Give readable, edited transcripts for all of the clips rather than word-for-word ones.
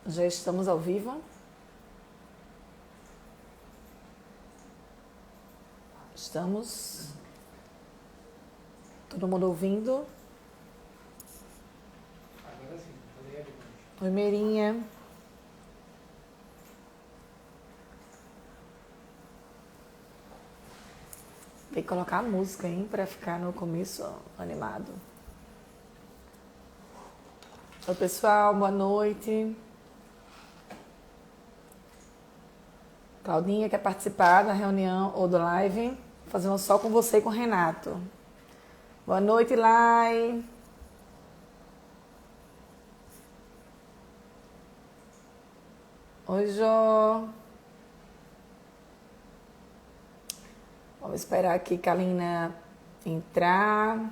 Já estamos ao vivo. Estamos. Todo mundo ouvindo? Oi, Meirinha. Tem que colocar a música, hein, pra ficar no começo animado. Oi, pessoal, boa noite. Claudinha quer participar da reunião ou do live? Vou fazer um só com você e com o Renato. Boa noite, Lai. Oi, Jô. Vamos esperar aqui a Kalina entrar.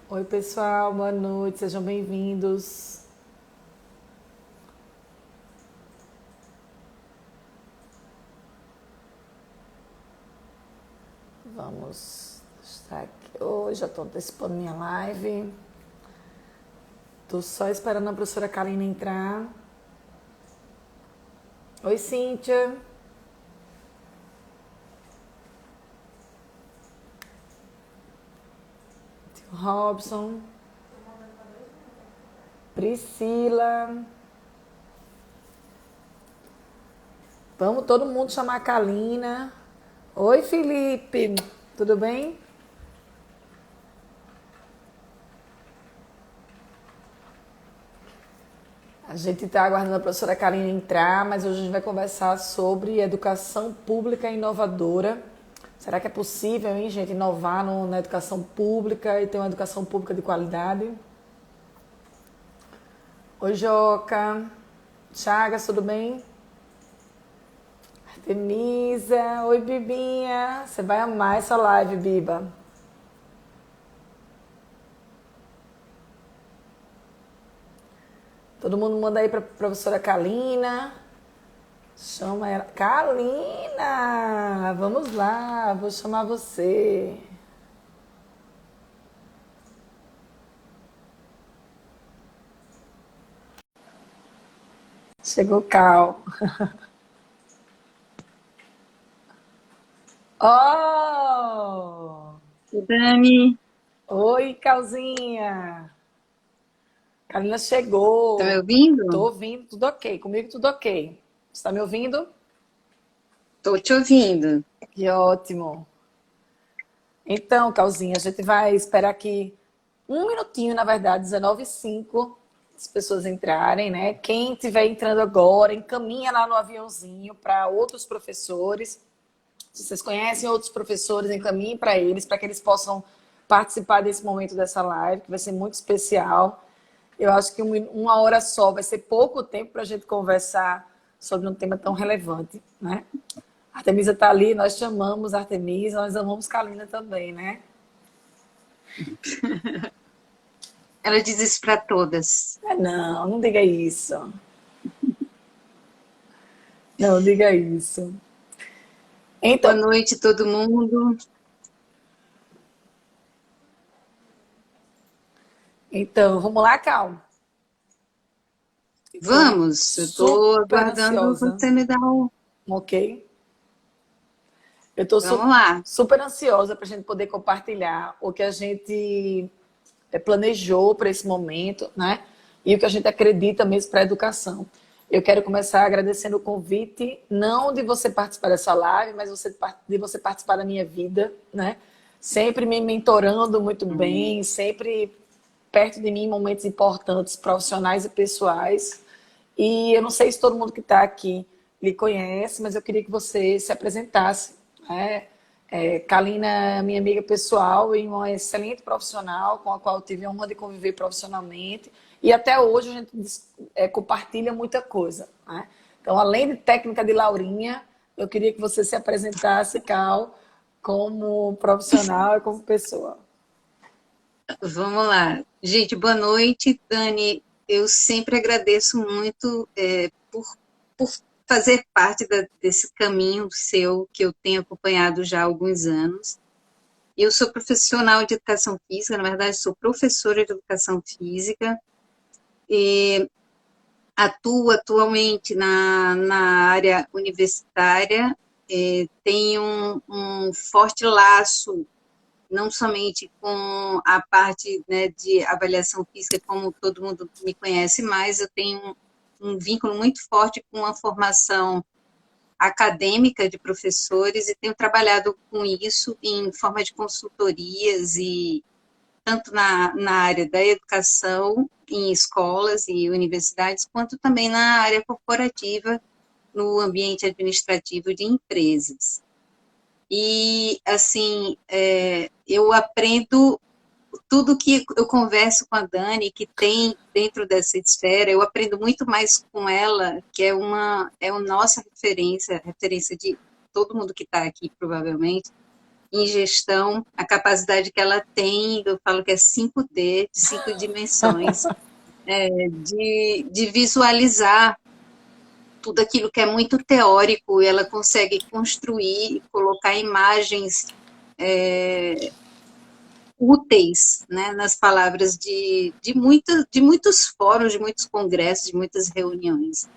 Oi, pessoal, boa noite, sejam bem-vindos. Vamos estar aqui hoje, já estou antecipando minha live. Estou só esperando a professora Kalina entrar. Oi, Cíntia. Tio Robson. Priscila. Vamos todo mundo chamar a Kalina. Oi, Felipe. Tudo bem? A gente está aguardando a professora Kalina entrar, mas hoje a gente vai conversar sobre educação pública inovadora. Será que é possível, hein, gente, inovar na educação pública e ter uma educação pública de qualidade? Oi, Joca. Chagas, tudo bem? Denisa. Oi, Bibinha. Você vai amar essa live, Biba. Todo mundo manda aí para a professora Kalina. Chama ela. Kalina! Vamos lá, vou chamar você. Chegou Cal. Oh! Dani, Oi, Calzinha. Kalina tá me chegou. Tô ouvindo? ouvindo, tudo ok. Comigo tudo ok. Você tá me ouvindo? Tô te ouvindo. Que ótimo. Então, Calzinha, a gente vai esperar aqui um minutinho, na verdade, 19h05, as pessoas entrarem, né? Quem estiver entrando agora, encaminha lá no aviãozinho para outros professores. Se vocês conhecem outros professores, encaminhem para que eles possam participar desse momento dessa live, que vai ser muito especial. Eu acho que uma hora só vai ser pouco tempo para a gente conversar sobre um tema tão relevante, né? A Artemisa está ali, nós chamamos a Artemisa, nós amamos Kalina também, né? Ela diz isso para todas. Não, não diga isso. Não diga isso. Boa Então, noite, todo mundo. vamos lá, Cal. Estou Vamos, eu tô super aguardando ansiosa, você me dar um. ok? Eu estou Vamos lá. super ansiosa para a gente poder compartilhar o que a gente planejou para esse momento, né? E o que a gente acredita mesmo para a educação. Eu quero começar agradecendo o convite, não de você participar dessa live, mas de você participar da minha vida, né? Sempre me mentorando muito bem, sempre perto de mim em momentos importantes, profissionais e pessoais. E eu não sei se todo mundo que está aqui lhe conhece, mas eu queria que você se apresentasse, né? Kalina é minha amiga pessoal e uma excelente profissional com a qual eu tive a honra de conviver profissionalmente. E até hoje a gente compartilha muita coisa, né? Então, além de técnica de Laurinha, eu queria que você se apresentasse, Cal, como profissional e como pessoa. Vamos lá. Gente, boa noite. Dani, eu sempre agradeço muito por fazer parte desse caminho seu que eu tenho acompanhado já há alguns anos. Eu sou profissional de educação física, na verdade, sou professora de educação física, e atuo atualmente na área universitária, tenho um forte laço, não somente com a parte, né, de avaliação física, como todo mundo me conhece, mas eu tenho um vínculo muito forte com a formação acadêmica de professores e tenho trabalhado com isso em forma de consultorias e tanto na área da educação em escolas e universidades, quanto também na área corporativa, no ambiente administrativo de empresas. E, assim, eu aprendo tudo que eu converso com a Dani, que tem dentro dessa esfera, eu aprendo muito mais com ela, que é uma nossa referência de todo mundo que está aqui, provavelmente, em gestão, a capacidade que ela tem, eu falo que é 5D, de 5 dimensões, de visualizar tudo aquilo que é muito teórico, e ela consegue construir, colocar imagens úteis, né, nas palavras de muitos fóruns, de muitos congressos, de muitas reuniões.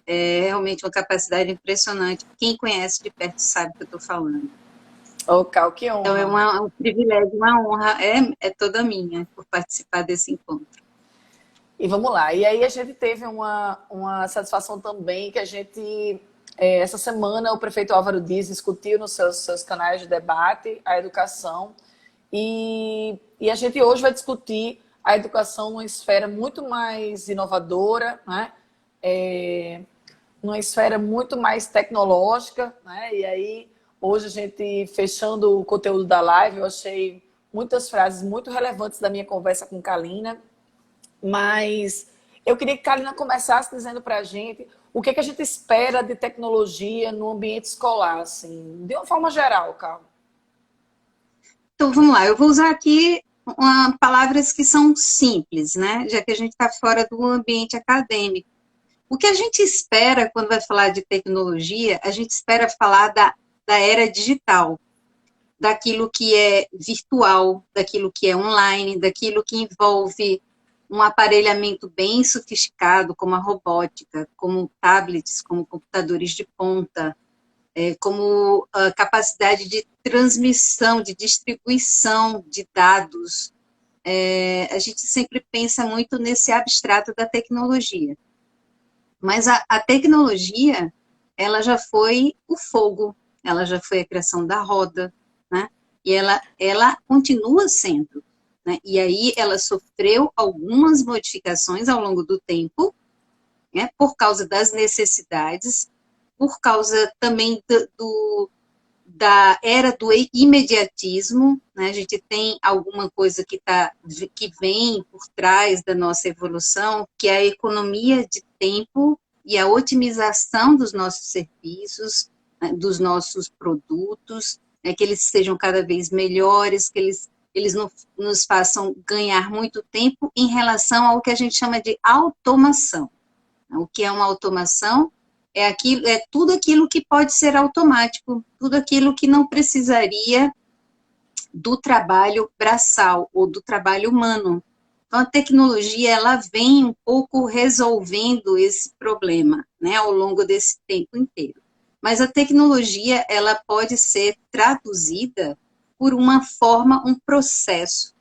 É realmente uma capacidade impressionante. Quem conhece de perto sabe o que eu estou falando. Ô, Cal, que Então, é honra. um privilégio, uma honra, é toda minha por participar desse encontro. E vamos lá. E aí a gente teve uma satisfação também que a gente, essa semana, o prefeito Álvaro Dias discutiu nos seus canais de debate a educação e a gente hoje vai discutir a educação numa esfera muito mais inovadora, né? Numa esfera muito mais tecnológica, né? E aí, hoje a gente, fechando o conteúdo da live, eu achei muitas frases muito relevantes da minha conversa com Kalina, mas eu queria que Kalina começasse dizendo para a gente o que a gente espera de tecnologia no ambiente escolar, assim, de uma forma geral, Cal. Então, vamos lá, eu vou usar aqui palavras que são simples, né? Já que a gente está fora do ambiente acadêmico. O que a gente espera quando vai falar de tecnologia, a gente espera falar da era digital, daquilo que é virtual, daquilo que é online, daquilo que envolve um aparelhamento bem sofisticado, como a robótica, como tablets, como computadores de ponta, como a capacidade de transmissão, de distribuição de dados. A gente sempre pensa muito nesse abstrato da tecnologia. Mas a tecnologia, ela já foi o fogo, ela já foi a criação da roda, né? E ela continua sendo, né? E aí ela sofreu algumas modificações ao longo do tempo, né? Por causa das necessidades, por causa também da era do imediatismo, né? A gente tem alguma coisa que vem por trás da nossa evolução, que é a economia de tempo e a otimização dos nossos serviços, né? Dos nossos produtos, né? Que eles sejam cada vez melhores, que eles nos façam ganhar muito tempo em relação ao que a gente chama de automação. O que é uma automação? É tudo aquilo que pode ser automático, tudo aquilo que não precisaria do trabalho braçal ou do trabalho humano. Então, a tecnologia, ela vem um pouco resolvendo esse problema, né, ao longo desse tempo inteiro. Mas a tecnologia, ela pode ser traduzida por uma forma, um processo,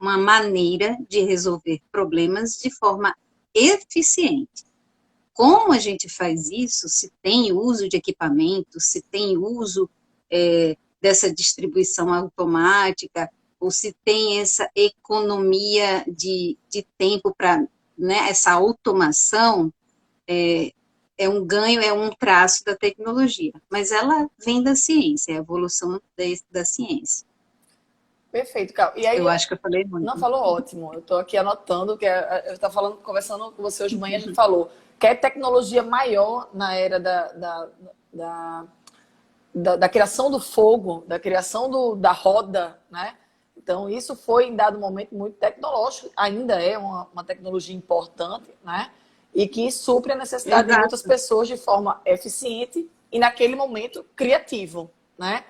uma maneira de resolver problemas de forma eficiente. Como a gente faz isso, se tem uso de equipamentos, se tem uso dessa distribuição automática, ou se tem essa economia de tempo para, né, essa automação, é um ganho, é um traço da tecnologia. Mas ela vem da ciência, é a evolução da ciência. Perfeito, Cal. E aí, Eu acho que eu falei não, muito. falou ótimo. Eu estou aqui anotando, que eu estava falando, conversando com você hoje de manhã, a gente falou que é tecnologia maior na era da criação do fogo, da criação da roda, né? Então, isso foi, em dado momento, muito tecnológico, ainda é uma tecnologia importante, né? E que supre a necessidade de muitas Exato. pessoas de forma eficiente e, naquele momento, criativo, né?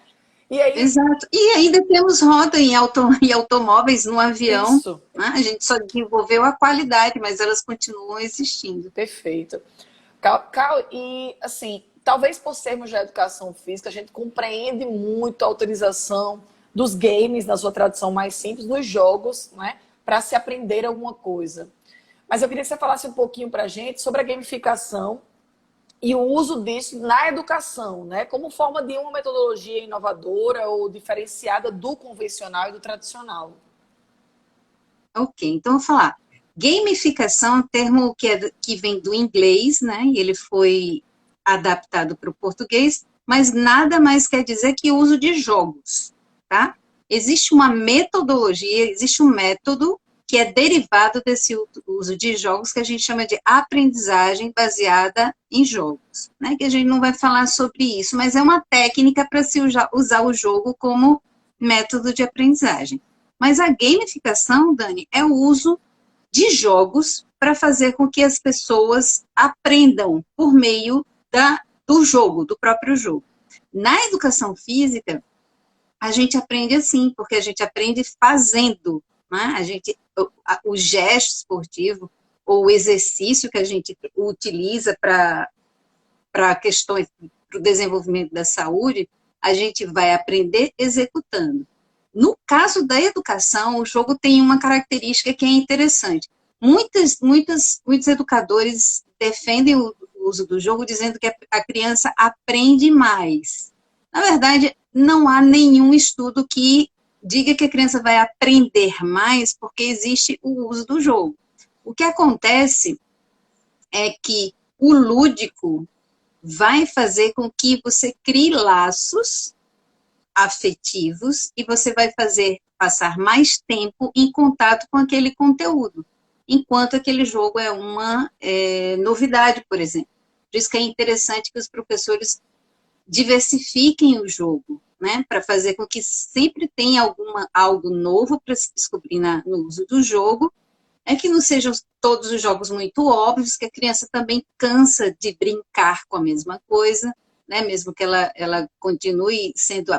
E aí, Exato. E ainda temos roda em automóveis, no avião, isso, né? A gente só desenvolveu a qualidade, mas elas continuam existindo. perfeito. E assim, talvez por sermos da educação física, a gente compreende muito a utilização dos games, na sua tradução mais simples, dos jogos, né, para se aprender alguma coisa. Mas eu queria que você falasse um pouquinho para a gente sobre a gamificação e o uso disso na educação, né, como forma de uma metodologia inovadora ou diferenciada do convencional e do tradicional. Ok, então eu vou falar. Gamificação é um termo que vem do inglês, né? E ele foi adaptado para o português, mas nada mais quer dizer que o uso de jogos, tá? Existe uma metodologia, existe um método que é derivado desse uso de jogos que a gente chama de aprendizagem baseada em jogos, né? Que a gente não vai falar sobre isso, mas é uma técnica para se usar o jogo como método de aprendizagem. Mas a gamificação, Dani, é o uso de jogos para fazer com que as pessoas aprendam por meio do jogo, do próprio jogo. Na educação física, a gente aprende assim, porque a gente aprende fazendo, né? O gesto esportivo ou o exercício que a gente utiliza para questões para o desenvolvimento da saúde, a gente vai aprender executando. No caso da educação, o jogo tem uma característica que é interessante. Muitos educadores defendem o uso do jogo dizendo que a criança aprende mais. Na verdade, não há nenhum estudo que diga que a criança vai aprender mais porque existe o uso do jogo. O que acontece é que o lúdico vai fazer com que você crie laços afetivos e você vai fazer passar mais tempo em contato com aquele conteúdo, enquanto aquele jogo é uma novidade, por exemplo. Por isso que é interessante que os professores diversifiquem o jogo, né, para fazer com que sempre tenha algo novo para se descobrir no uso do jogo, que não sejam todos os jogos muito óbvios, que a criança também cansa de brincar com a mesma coisa, né? Mesmo que ela continue sendo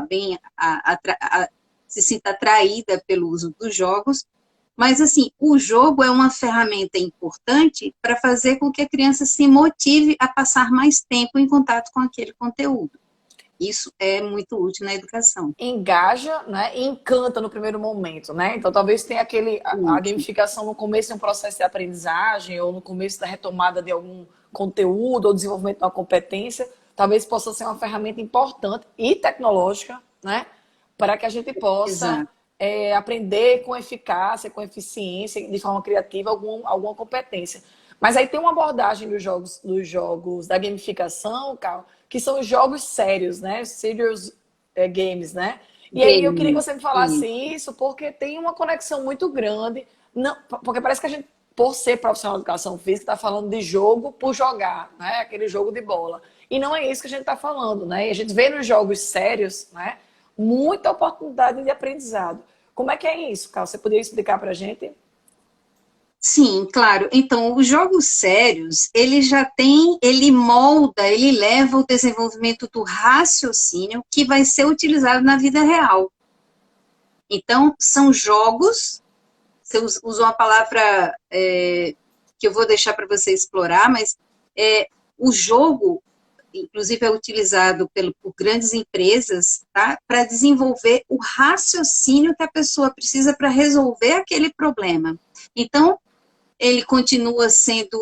se sinta atraída pelo uso dos jogos. Mas, assim, o jogo é uma ferramenta importante para fazer com que a criança se motive a passar mais tempo em contato com aquele conteúdo. Isso é muito útil na educação. Engaja, né, e encanta no primeiro momento, né? Então talvez tenha a gamificação no começo de um processo de aprendizagem ou no começo da retomada de algum conteúdo ou desenvolvimento de uma competência, talvez possa ser uma ferramenta importante e tecnológica, né, para que a gente possa aprender com eficácia, com eficiência, de forma criativa, alguma competência. Mas aí tem uma abordagem dos jogos da gamificação, Carl, que são os jogos sérios, né? Serious games, né? E aí eu queria que você me falasse isso, porque tem uma conexão muito grande. Não, porque parece que a gente, por ser profissional de educação física, está falando de jogo por jogar, né? Aquele jogo de bola. E não é isso que a gente está falando, né? E a gente vê nos jogos sérios, né, muita oportunidade de aprendizado. Como é que é isso, Carl? Você poderia explicar para a gente? Sim, claro. Então, os jogos sérios, ele molda, ele leva o desenvolvimento do raciocínio que vai ser utilizado na vida real. Então, são jogos, você usou uma palavra que eu vou deixar para você explorar, mas o jogo, inclusive, é utilizado por grandes empresas, tá, para desenvolver o raciocínio que a pessoa precisa para resolver aquele problema. Então, ele continua sendo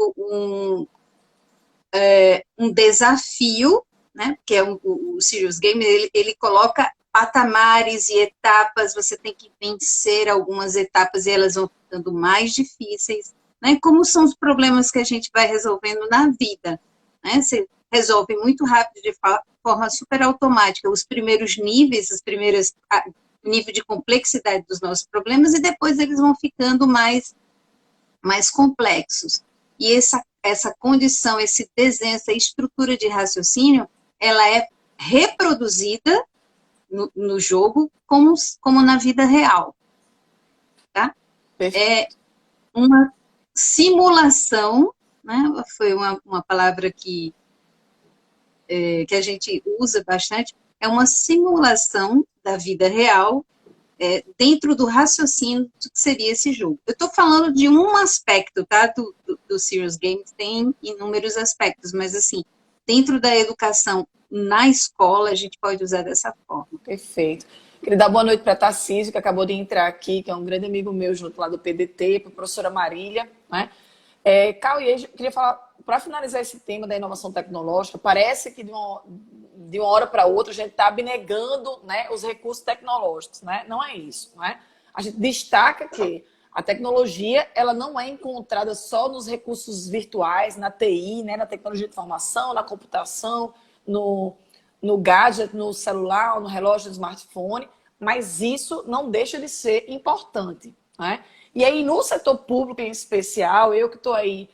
um desafio, né? Porque o Serious Game, ele coloca patamares e etapas, você tem que vencer algumas etapas e elas vão ficando mais difíceis, né? Como são os problemas que a gente vai resolvendo na vida, né? Você resolve muito rápido, de forma super automática, os primeiros níveis, nível de complexidade dos nossos problemas e depois eles vão ficando mais complexos. E essa condição, esse desenho, essa estrutura de raciocínio, ela é reproduzida no jogo como na vida real. Tá? É uma simulação, né? Foi uma palavra que a gente usa bastante, é uma simulação da vida real, dentro do raciocínio do que seria esse jogo. Eu estou falando de um aspecto, tá? Do Serious Games tem inúmeros aspectos, mas assim, dentro da educação na escola, a gente pode usar dessa forma. Perfeito. Queria dar boa noite para a Tarcísio, que acabou de entrar aqui, que é um grande amigo meu junto lá do PDT, para a professora Marília, né? Cal, e aí, queria falar, para finalizar esse tema da inovação tecnológica, parece que de uma hora para outra a gente está abnegando, né, os recursos tecnológicos, né? Não é isso, né? A gente destaca que a tecnologia ela não é encontrada só nos recursos virtuais, na TI, né, na tecnologia de informação, na computação, no gadget, no celular, no relógio, no smartphone, mas isso não deixa de ser importante, né? E aí, no setor público em especial, eu que estou aí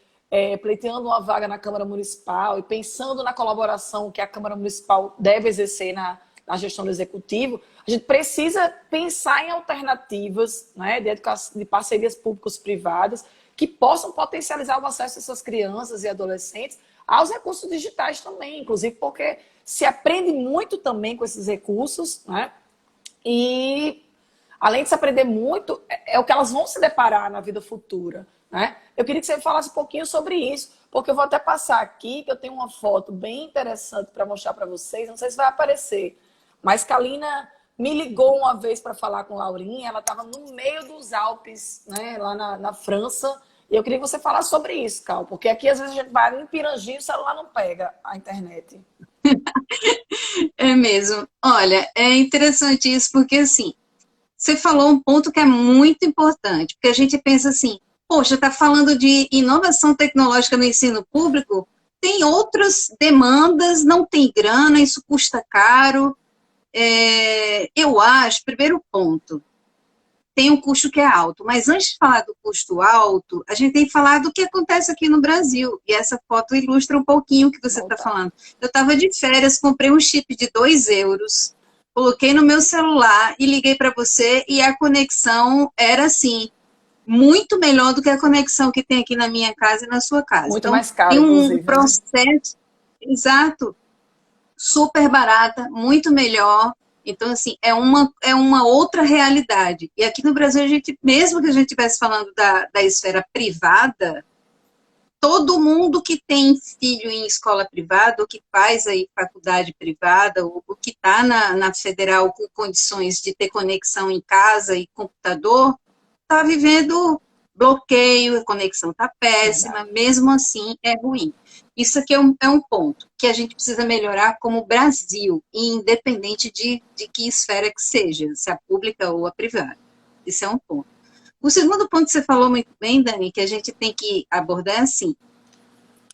pleiteando uma vaga na Câmara Municipal e pensando na colaboração que a Câmara Municipal deve exercer na gestão do Executivo, a gente precisa pensar em alternativas, né, de parcerias públicos-privadas que possam potencializar o acesso dessas crianças e adolescentes aos recursos digitais também, inclusive porque se aprende muito também com esses recursos, né? E além de se aprender muito, é o que elas vão se deparar na vida futura, né? Eu queria que você falasse um pouquinho sobre isso, porque eu vou até passar aqui, que eu tenho uma foto bem interessante para mostrar para vocês, não sei se vai aparecer, mas Kalina me ligou uma vez para falar com Laurinha, ela estava no meio dos Alpes, né, lá na França, e eu queria que você falasse sobre isso, Cal, porque aqui às vezes a gente vai em Pirangi e o celular não pega a internet. É mesmo. Olha, é interessante isso, porque assim, você falou um ponto que é muito importante, porque a gente pensa assim, poxa, está falando de inovação tecnológica no ensino público, tem outras demandas, não tem grana, isso custa caro. Eu acho, primeiro ponto, tem um custo que é alto, mas antes de falar do custo alto, a gente tem que falar do que acontece aqui no Brasil, e essa foto ilustra um pouquinho o que você está falando. Eu estava de férias, comprei um chip de 2 euros, coloquei no meu celular e liguei para você, e a conexão era assim, muito melhor do que a conexão que tem aqui na minha casa e na sua casa. Muito Então, mais caro, tem um inclusive, né? processo, exato, super barata, muito melhor. Então, assim, é uma outra realidade. E aqui no Brasil, a gente, mesmo que a gente estivesse falando da esfera privada, todo mundo que tem filho em escola privada, ou que faz aí faculdade privada, ou que está na federal com condições de ter conexão em casa e computador, está vivendo bloqueio, a conexão está péssima, Verdade. mesmo assim é ruim. Isso aqui é um ponto que a gente precisa melhorar como Brasil, independente de que esfera que seja, se a pública ou a privada. Isso é um ponto. O segundo ponto que você falou muito bem, Dani, que a gente tem que abordar é assim,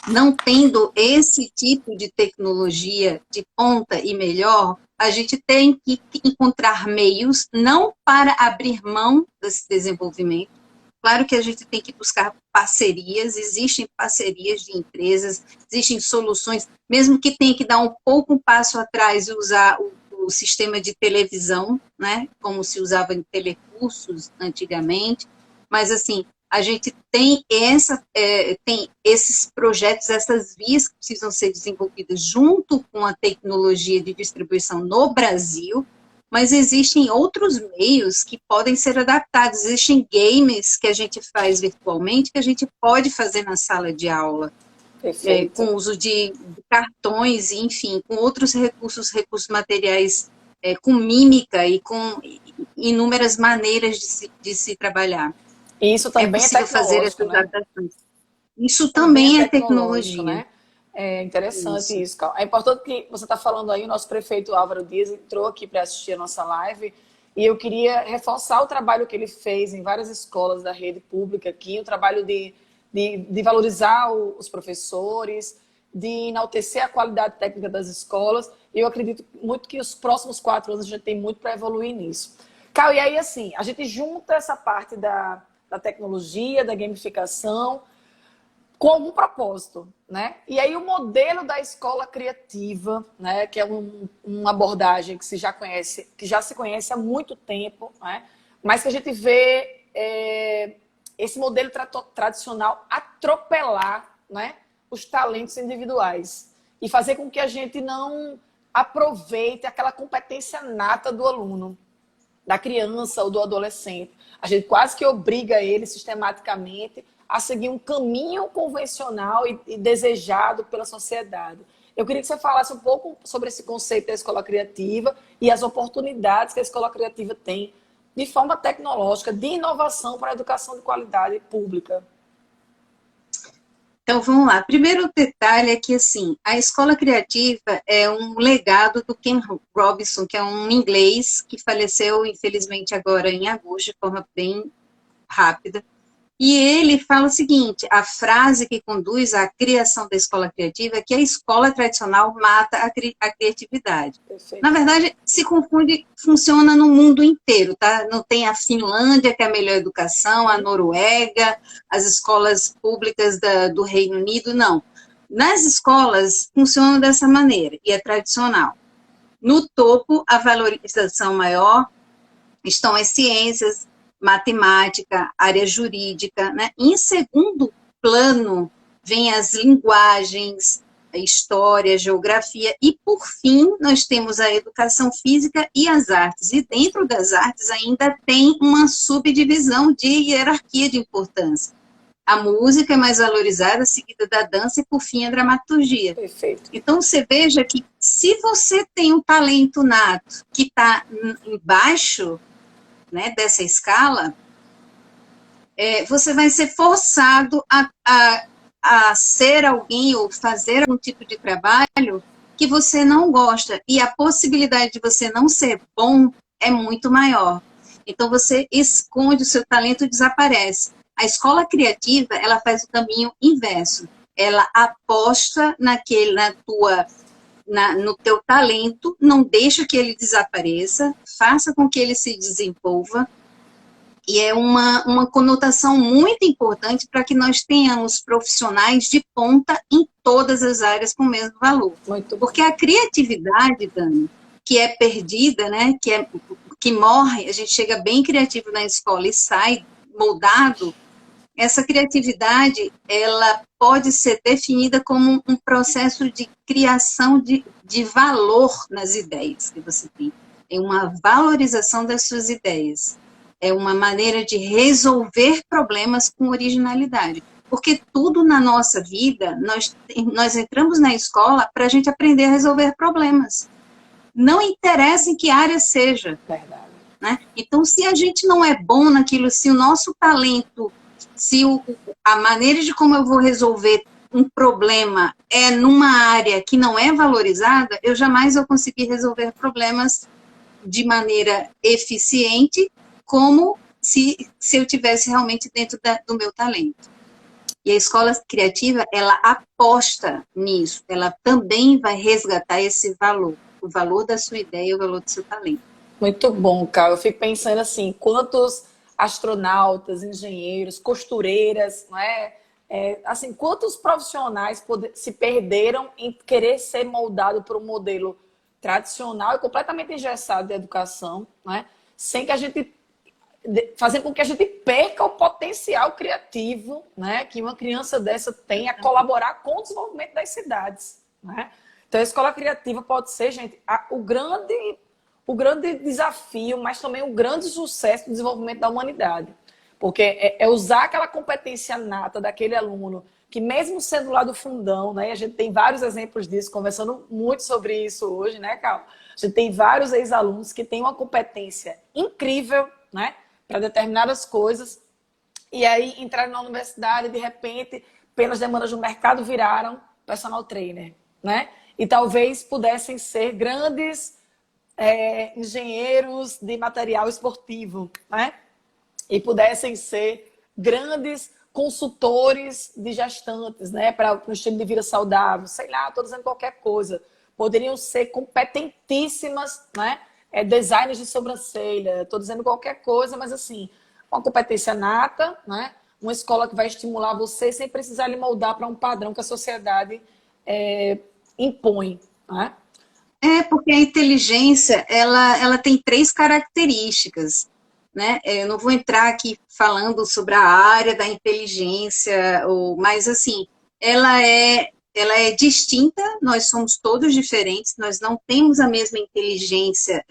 não tendo esse tipo de tecnologia de ponta e melhor, a gente tem que encontrar meios não para abrir mão desse desenvolvimento. Claro que a gente tem que buscar parcerias, existem parcerias de empresas, existem soluções, mesmo que tenha que dar um passo atrás e usar o sistema de televisão, né, como se usava em telecursos antigamente, mas assim, a gente tem tem esses projetos, essas vias que precisam ser desenvolvidas junto com a tecnologia de distribuição no Brasil, mas existem outros meios que podem ser adaptados. Existem games que a gente faz virtualmente que a gente pode fazer na sala de aula, com o uso de cartões, enfim, com outros recursos materiais, com mímica e com inúmeras maneiras de se trabalhar. E isso É também é possível fazer tecnológico, essas né? adaptações. Isso Também é também é tecnológico, tecnologia. né? É interessante Isso. isso, Cal. É importante que você está falando aí, o nosso prefeito Álvaro Dias entrou aqui para assistir a nossa live e eu queria reforçar o trabalho que ele fez em várias escolas da rede pública aqui, o trabalho de valorizar os professores, de enaltecer a qualidade técnica das escolas. E eu acredito muito que os próximos 4 anos a gente tem muito para evoluir nisso. Cal, e aí assim, a gente junta essa parte da tecnologia, da gamificação, com algum propósito, né? E aí o modelo da escola criativa, né, que é uma abordagem que já se conhece há muito tempo, né? Mas que a gente vê esse modelo tradicional atropelar, né, os talentos individuais e fazer com que a gente não aproveite aquela competência nata do aluno, da criança ou do adolescente. A gente quase que obriga ele sistematicamente a seguir um caminho convencional e desejado pela sociedade. Eu queria que você falasse um pouco sobre esse conceito da escola criativa e as oportunidades que a escola criativa tem de forma tecnológica, de inovação para a educação de qualidade pública. Então, vamos lá. Primeiro detalhe é que, assim, a escola criativa é um legado do Ken Robinson, que é um inglês que faleceu, infelizmente, agora em agosto, de forma bem rápida. E ele fala o seguinte, a frase que conduz à criação da escola criativa é que a escola tradicional mata a criatividade. Perfeito. Na verdade, se confunde, funciona no mundo inteiro, tá? Não tem a Finlândia, que é a melhor educação, a Noruega, as escolas públicas do Reino Unido, não. Nas escolas, funciona dessa maneira, e é tradicional. No topo, a valorização maior estão as ciências, matemática, área jurídica, né? Em segundo plano, vem as linguagens, a história, a geografia, e, por fim, nós temos a educação física e as artes. E dentro das artes ainda tem uma subdivisão de hierarquia de importância. A música é mais valorizada, seguida da dança e, por fim, a dramaturgia. Perfeito. Então, você veja que se você tem um talento nato que está embaixo, né, dessa escala, você vai ser forçado a ser alguém ou fazer algum tipo de trabalho que você não gosta. E a possibilidade de você não ser bom é muito maior. Então, você esconde o seu talento e desaparece. A escola criativa, ela faz o caminho inverso. Ela aposta no teu talento, não deixa que ele desapareça, faça com que ele se desenvolva, e é uma conotação muito importante para que nós tenhamos profissionais de ponta em todas as áreas com o mesmo valor. Porque a criatividade, Dani, que é perdida, né, que morre, a gente chega bem criativo na escola e sai moldado, essa criatividade, ela pode ser definida como um processo de criação de valor nas ideias que você tem. É uma valorização das suas ideias. É uma maneira de resolver problemas com originalidade. Porque tudo na nossa vida, nós entramos na escola para a gente aprender a resolver problemas. Não interessa em que área seja. Verdade. Né? Então, se a gente não é bom naquilo, se o nosso talento, se a maneira de como eu vou resolver um problema é numa área que não é valorizada, eu jamais vou conseguir resolver problemas de maneira eficiente, como se eu tivesse realmente dentro do meu talento. E a escola criativa, ela aposta nisso, ela também vai resgatar esse valor, o valor da sua ideia e o valor do seu talento. Muito bom, Carl. Eu fico pensando assim, quantos astronautas, engenheiros, costureiras, não é? Assim, quantos profissionais se perderam em querer ser moldado por um modelo tradicional e completamente engessado de educação, não é? Sem que a gente fazendo com que a gente perca o potencial criativo, né, que uma criança dessa tem a colaborar com o desenvolvimento das cidades, né? Então a escola criativa pode ser, gente, o grande desafio, mas também o grande sucesso do desenvolvimento da humanidade. Porque é usar aquela competência nata daquele aluno, que mesmo sendo lá do fundão, né, a gente tem vários exemplos disso, conversando muito sobre isso hoje, né, Carl? A gente tem vários ex-alunos que têm uma competência incrível, né, para determinadas coisas, e aí entraram na universidade e, de repente, pelas demandas do mercado, viraram personal trainer, né? E talvez pudessem ser grandes engenheiros de material esportivo, né? E pudessem ser grandes consultores de gestantes, né? Para um estilo de vida saudável, sei lá, estou dizendo qualquer coisa. Poderiam ser competentíssimas, né? Designers de sobrancelha, estou dizendo qualquer coisa, mas assim, uma competência nata, né? Uma escola que vai estimular você sem precisar lhe moldar para um padrão que a sociedade impõe, né? Porque a inteligência, ela tem 3 características, né? Eu não vou entrar aqui falando sobre a área da inteligência, mas assim, ela é ela é distinta, nós somos todos diferentes, nós não temos a mesma inteligência,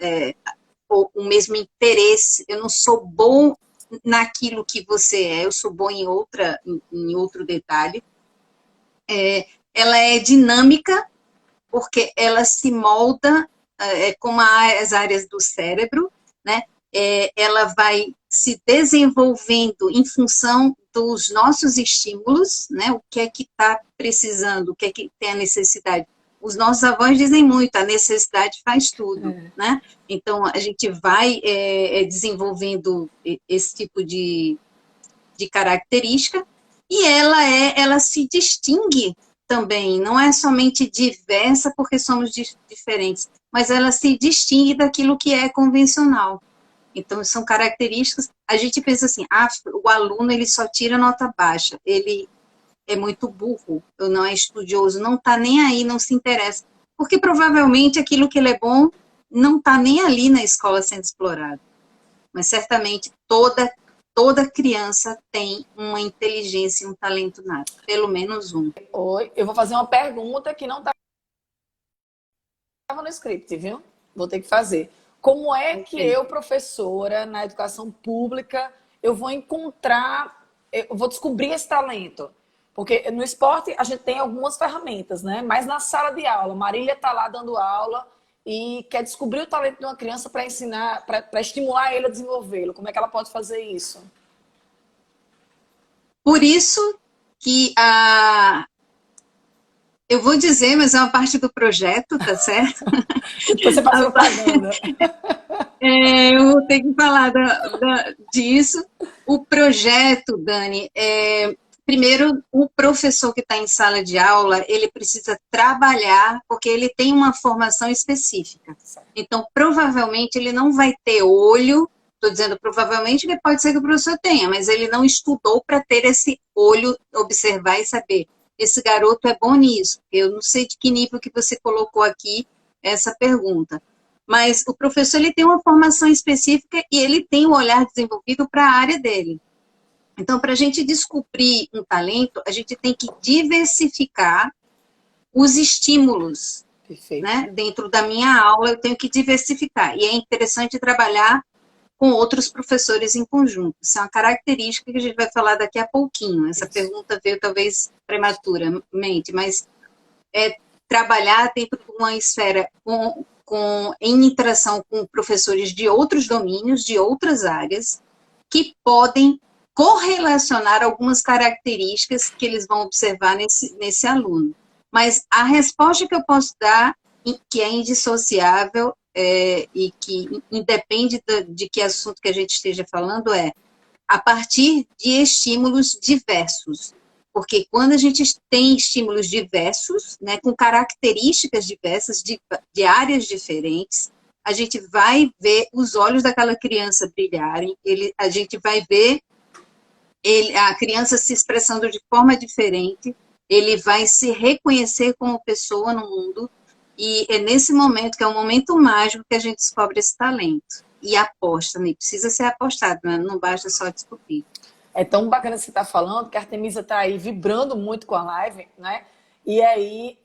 ou o mesmo interesse. Eu não sou bom naquilo que você é, eu sou bom em outro detalhe. Ela é dinâmica, porque ela se molda como as áreas do cérebro, né? Ela vai se desenvolvendo em função dos nossos estímulos, né? O que é que está precisando, o que é que tem a necessidade. Os nossos avós dizem muito, a necessidade faz tudo, né? Então, a gente vai desenvolvendo esse tipo de característica e ela se distingue também, não é somente diversa porque somos diferentes, mas ela se distingue daquilo que é convencional. Então, são características, a gente pensa assim, o aluno ele só tira nota baixa, ele é muito burro, ou não é estudioso, não está nem aí, não se interessa, porque provavelmente aquilo que ele é bom não está nem ali na escola sendo explorado. Mas certamente toda criança tem uma inteligência e um talento nato, pelo menos um. Oi, eu vou fazer uma pergunta que não estava no script, viu? Vou ter que fazer. Como é que eu, professora, na educação pública, eu vou encontrar, eu vou descobrir esse talento? Porque no esporte a gente tem algumas ferramentas, né? Mas na sala de aula, Marília está lá dando aula e quer descobrir o talento de uma criança para ensinar, para estimular ele a desenvolvê-lo. Como é que ela pode fazer isso? Por isso que eu vou dizer, mas é uma parte do projeto, tá certo? Depois você faz propaganda. Eu vou ter que falar disso. O projeto, Dani, primeiro, o professor que está em sala de aula, ele precisa trabalhar, porque ele tem uma formação específica. Então, provavelmente, ele não vai ter olho, estou dizendo provavelmente, porque pode ser que o professor tenha, mas ele não estudou para ter esse olho, observar e saber. Esse garoto é bom nisso. Eu não sei de que nível que você colocou aqui essa pergunta. Mas o professor ele tem uma formação específica e ele tem o olhar desenvolvido para a área dele. Então, para a gente descobrir um talento, a gente tem que diversificar os estímulos. Perfeito. Né? Dentro da minha aula, eu tenho que diversificar. E é interessante trabalhar com outros professores em conjunto. Isso é uma característica que a gente vai falar daqui a pouquinho. Essa pergunta veio talvez prematuramente, mas trabalhar dentro de uma esfera em interação com professores de outros domínios, de outras áreas, que podem correlacionar algumas características que eles vão observar nesse aluno. Mas a resposta que eu posso dar, que é indissociável, e que independe de que assunto que a gente esteja falando, a partir de estímulos diversos. Porque quando a gente tem estímulos diversos, né, com características diversas, de áreas diferentes, a gente vai ver os olhos daquela criança brilharem, a gente vai ver a criança se expressando de forma diferente, ele vai se reconhecer como pessoa no mundo, e é nesse momento, que é um momento mágico, que a gente descobre esse talento. E aposta, né? Precisa ser apostado, né? Não basta só descobrir. É tão bacana você estar falando, que a Artemisa está aí vibrando muito com a live, né? E aí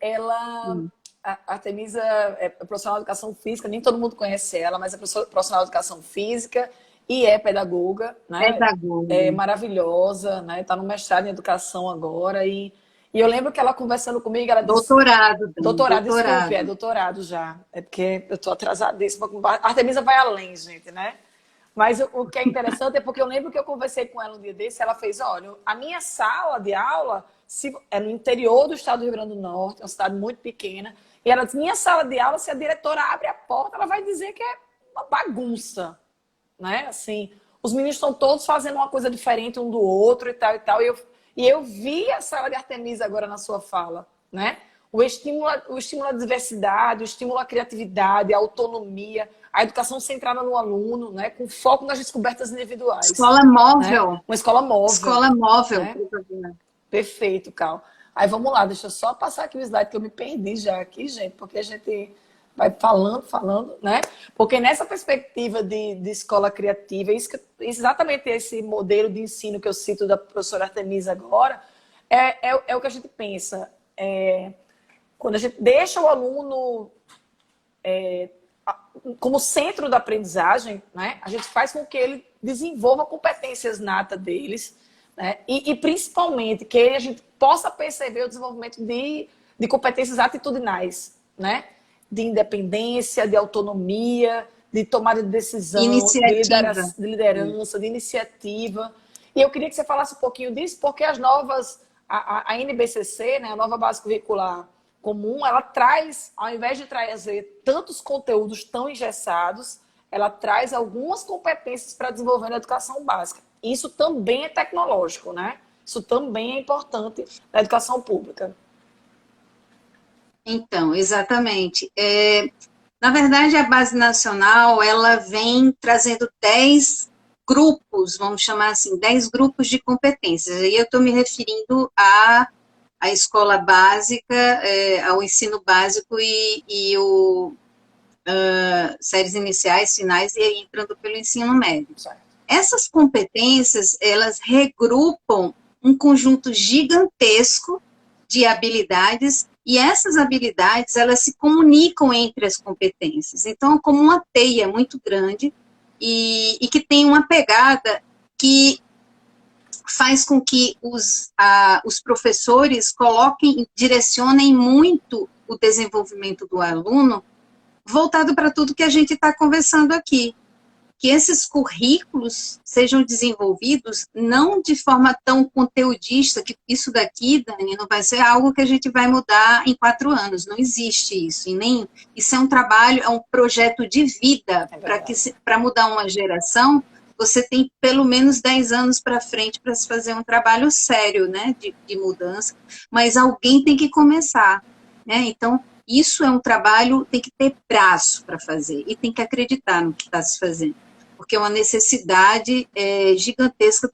a Artemisa é profissional de educação física, nem todo mundo conhece ela, mas é profissional de educação física e é pedagoga, né? Pedagoga. É maravilhosa, né? Está no mestrado em educação agora e eu lembro que ela conversando comigo, ela disse... Doutorado. Desculpe, é doutorado já. É porque eu estou atrasadíssima. A Artemisa vai além, gente, né? Mas o que é interessante é porque eu lembro que eu conversei com ela um dia desse, ela fez, olha, a minha sala de aula é no interior do estado do Rio Grande do Norte, é uma cidade muito pequena, e ela disse, minha sala de aula, se a diretora abre a porta, ela vai dizer que é uma bagunça, né? Assim, os meninos estão todos fazendo uma coisa diferente um do outro e tal e tal, e eu vi a sala de Artemisa agora na sua fala, né? O estímulo à diversidade, o estímulo à criatividade, à autonomia, a educação centrada no aluno, né? Com foco nas descobertas individuais. Escola móvel. Né? Uma escola móvel. Escola móvel. Né? Perfeito, Cal. Aí vamos lá, deixa eu só passar aqui o slide que eu me perdi já aqui, gente, porque a gente vai falando, né? Porque nessa perspectiva de escola criativa, exatamente esse modelo de ensino que eu cito da professora Artemisa agora, é o que a gente pensa. quando a gente deixa o aluno como centro da aprendizagem, né, a gente faz com que ele desenvolva competências natas deles, né, e principalmente que a gente possa perceber o desenvolvimento de competências atitudinais, né, de independência, de autonomia, de tomada de decisão, Iniciativa. de liderança, de iniciativa. E eu queria que você falasse um pouquinho disso, porque a NBCC, né, a nova base curricular comum, ela traz, ao invés de trazer tantos conteúdos tão engessados, ela traz algumas competências para desenvolver na educação básica. Isso também é tecnológico, né? Isso também é importante na educação pública. Então, exatamente. Na verdade, a Base Nacional, ela vem trazendo 10 grupos, vamos chamar assim, 10 grupos de competências. Aí eu estou me referindo à escola básica, ao ensino básico e séries iniciais, finais, e aí entrando pelo ensino médio. Certo. Essas competências, elas regrupam um conjunto gigantesco de habilidades, e essas habilidades, elas se comunicam entre as competências. Então, é como uma teia muito grande e que tem uma pegada que faz com que os professores direcionem muito o desenvolvimento do aluno voltado para tudo que a gente está conversando aqui. Que esses currículos sejam desenvolvidos não de forma tão conteudista, que isso daqui, Dani, não vai ser algo que a gente vai mudar em 4 anos, não existe isso. Isso é um trabalho, é um projeto de vida, para mudar uma geração, você tem pelo menos 10 anos para frente para se fazer um trabalho sério, né, de mudança, mas alguém tem que começar, né, então isso é um trabalho, tem que ter braço para fazer, e tem que acreditar no que está se fazendo, porque é uma necessidade gigantesca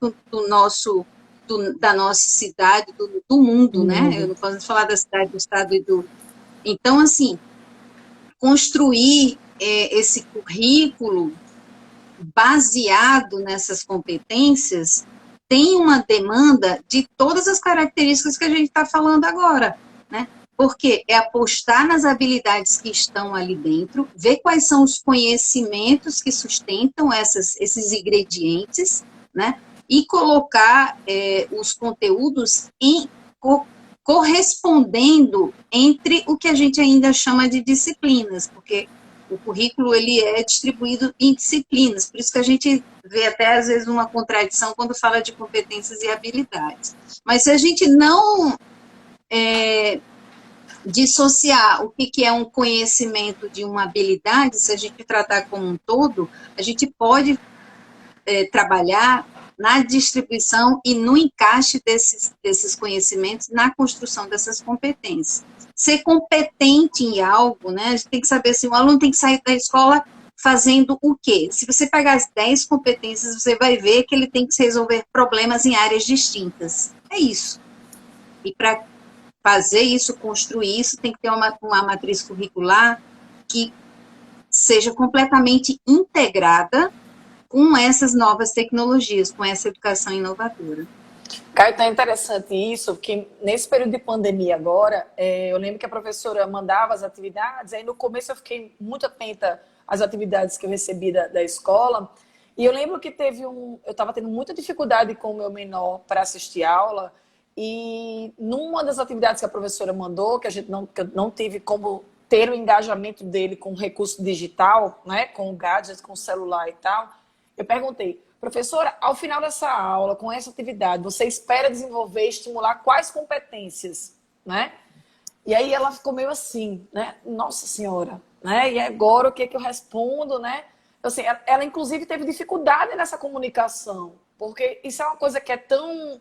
da nossa cidade, do mundo, né? Eu não posso falar da cidade, do estado e do... Então, assim, construir esse currículo baseado nessas competências tem uma demanda de todas as características que a gente está falando agora, né? Porque é apostar nas habilidades que estão ali dentro, ver quais são os conhecimentos que sustentam esses ingredientes, né? E colocar os conteúdos correspondendo entre o que a gente ainda chama de disciplinas, porque o currículo ele é distribuído em disciplinas, por isso que a gente vê até às vezes uma contradição quando fala de competências e habilidades. Mas se a gente não dissociar o que é um conhecimento de uma habilidade, se a gente tratar como um todo, a gente pode trabalhar na distribuição e no encaixe desses conhecimentos, na construção dessas competências. Ser competente em algo, né? A gente tem que saber assim, o aluno tem que sair da escola fazendo o quê? Se você pegar as 10 competências, você vai ver que ele tem que resolver problemas em áreas distintas. É isso. E para fazer isso, construir isso, tem que ter uma matriz curricular que seja completamente integrada com essas novas tecnologias, com essa educação inovadora. Caio, tá interessante isso, porque nesse período de pandemia agora, eu lembro que a professora mandava as atividades, aí no começo eu fiquei muito atenta às atividades que eu recebi da escola, e eu lembro que eu estava tendo muita dificuldade com o meu menor para assistir aula, e numa das atividades que a professora mandou, que eu não tive como ter o engajamento dele com o recurso digital, né, com o gadget, com o celular e tal, eu perguntei: professora, ao final dessa aula, com essa atividade, você espera desenvolver e estimular quais competências, né? E aí ela ficou meio assim, né? Nossa senhora, né? E agora o que eu respondo, né? Assim, ela inclusive teve dificuldade nessa comunicação, porque isso é uma coisa que é tão...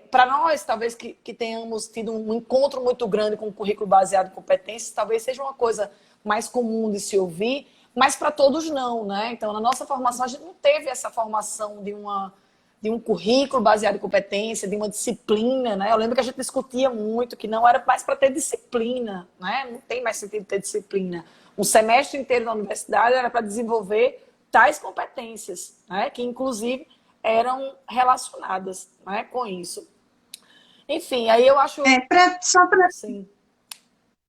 para nós, talvez que tenhamos tido um encontro muito grande com o currículo baseado em competências, talvez seja uma coisa mais comum de se ouvir, mas para todos não, né? Então, na nossa formação, a gente não teve essa formação de um currículo baseado em competência, de uma disciplina, né? Eu lembro que a gente discutia muito que não era mais para ter disciplina, né? Não tem mais sentido ter disciplina. Um semestre inteiro na universidade era para desenvolver tais competências, né? Que inclusive eram relacionadas, né, com isso. Enfim, aí eu acho, Só para... sim.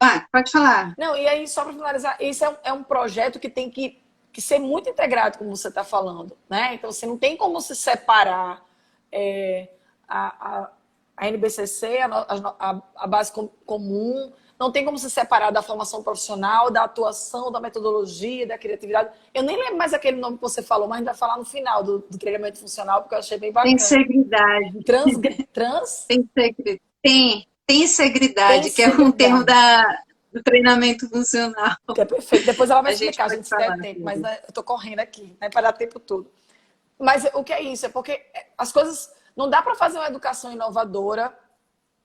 Ah, pode falar. Não, e aí, só para finalizar, isso é um projeto que tem que ser muito integrado, como você está falando, né? Então, você não tem como se separar é, a, a, a NBCC, a base comum, não tem como se separar da formação profissional, da atuação, da metodologia, da criatividade. Eu nem lembro mais aquele nome que você falou, mas a gente vai falar no final do treinamento funcional, porque eu achei bem Tem bacana. segredade. Trans, trans Tem segredade. Tem tem segredade, que é um termo integridade. do treinamento funcional. Que é perfeito. Depois ela vai A gente explicar, pode gente, se der falar tempo, mas sobre. né, eu tô correndo aqui, né, para dar tempo todo. Mas o que é isso? É porque as coisas. Não dá para fazer uma educação inovadora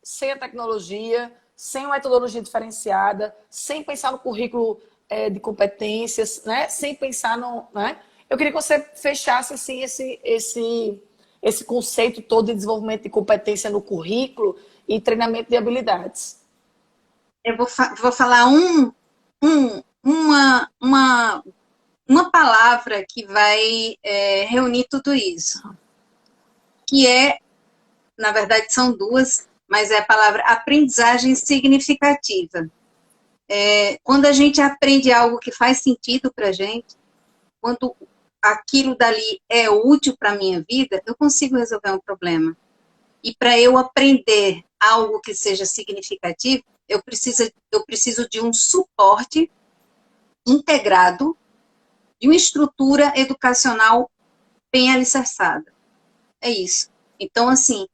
sem a tecnologia, sem uma metodologia diferenciada, sem pensar no currículo de competências, né? Sem pensar no. Né? Eu queria que você fechasse assim, esse conceito todo de desenvolvimento de competência no currículo e treinamento de habilidades. Eu vou falar um, uma palavra que vai reunir tudo isso, que é, na verdade, são duas, mas é a palavra aprendizagem significativa. Quando a gente aprende algo que faz sentido para a gente, quando aquilo dali é útil para a minha vida, eu consigo resolver um problema. E para eu aprender algo que seja significativo, eu preciso de um suporte integrado, de uma estrutura educacional bem alicerçada. É isso. Então, assim,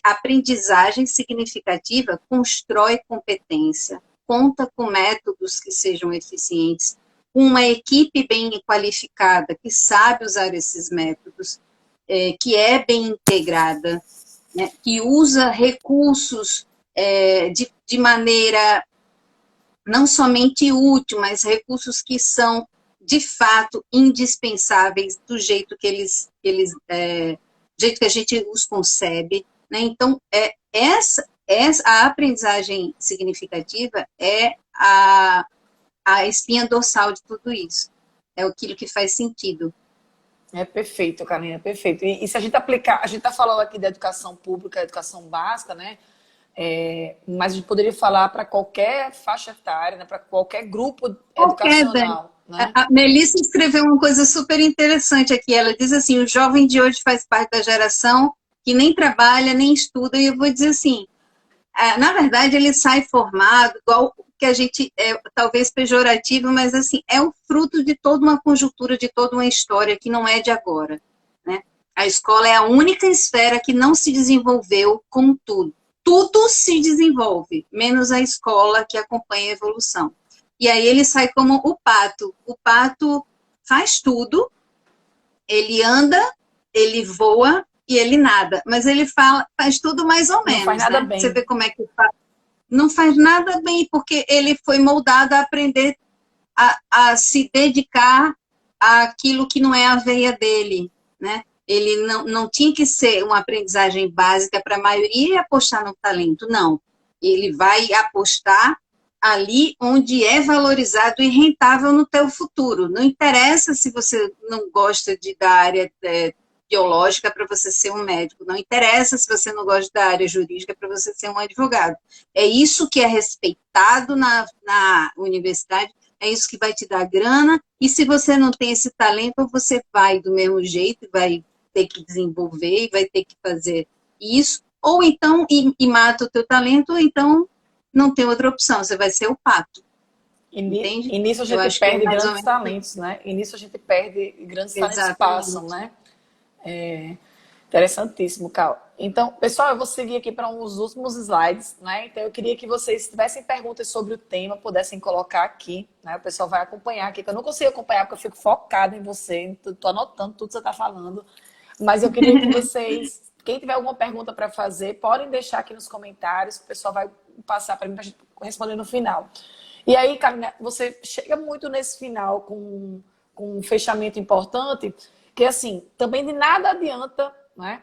aprendizagem significativa constrói competência, conta com métodos que sejam eficientes, uma equipe bem qualificada, que sabe usar esses métodos, que é bem integrada, né, que usa recursos de maneira não somente útil, mas recursos que são, de fato, indispensáveis do jeito que do jeito que a gente os concebe. Né? Então, a aprendizagem significativa é a espinha dorsal de tudo isso. É aquilo que faz sentido. É perfeito, Carolina, é perfeito. E se a gente aplicar, a gente está falando aqui da educação pública, educação básica, né? Mas a gente poderia falar para qualquer faixa etária, né? Para qualquer grupo Qualquer, Dani. educacional, né? A Melissa escreveu uma coisa super interessante aqui. Ela diz assim: o jovem de hoje faz parte da geração que nem trabalha, nem estuda, e eu vou dizer assim, na verdade, ele sai formado, igual que a gente, talvez pejorativo, mas assim, é o fruto de toda uma conjuntura, de toda uma história que não é de agora. Né? A escola é a única esfera que não se desenvolveu com tudo. Tudo se desenvolve, menos a escola que acompanha a evolução. E aí ele sai como o pato. O pato faz tudo, ele anda, ele voa e ele nada. Mas ele faz tudo mais ou Não faz menos, nada né? Você bem. vê como é que faz. Não faz nada bem, porque ele foi moldado a aprender a se dedicar àquilo que não é a veia dele, né? Ele não tinha que ser uma aprendizagem básica para a maioria e apostar no talento, não. Ele vai apostar ali onde é valorizado e rentável no teu futuro. Não interessa se você não gosta da área biológica para você ser um médico, não interessa se você não gosta da área jurídica para você ser um advogado. É isso que é respeitado na universidade, é isso que vai te dar grana, e se você não tem esse talento, você vai do mesmo jeito, vai ter que desenvolver, vai ter que fazer isso, ou então, e mata o teu talento, ou então não tem outra opção, você vai ser o pato, entende? E nisso a Eu gente acho que é perde mais ou grandes menos talentos, né? E nisso a gente perde e grandes talentos passam, exatamente. né? Interessantíssimo, Cal. Então, pessoal, eu vou seguir aqui para uns últimos slides, né? Então, eu queria que vocês, se tivessem perguntas sobre o tema, pudessem colocar aqui, né? O pessoal vai acompanhar aqui, que eu não consigo acompanhar porque eu fico focada em você, estou anotando tudo que você está falando. Mas eu queria que vocês, quem tiver alguma pergunta para fazer, podem deixar aqui nos comentários, o pessoal vai passar para mim para a gente responder no final. E aí, Carolina, você chega muito nesse final com um fechamento importante, que assim, também de nada adianta, né,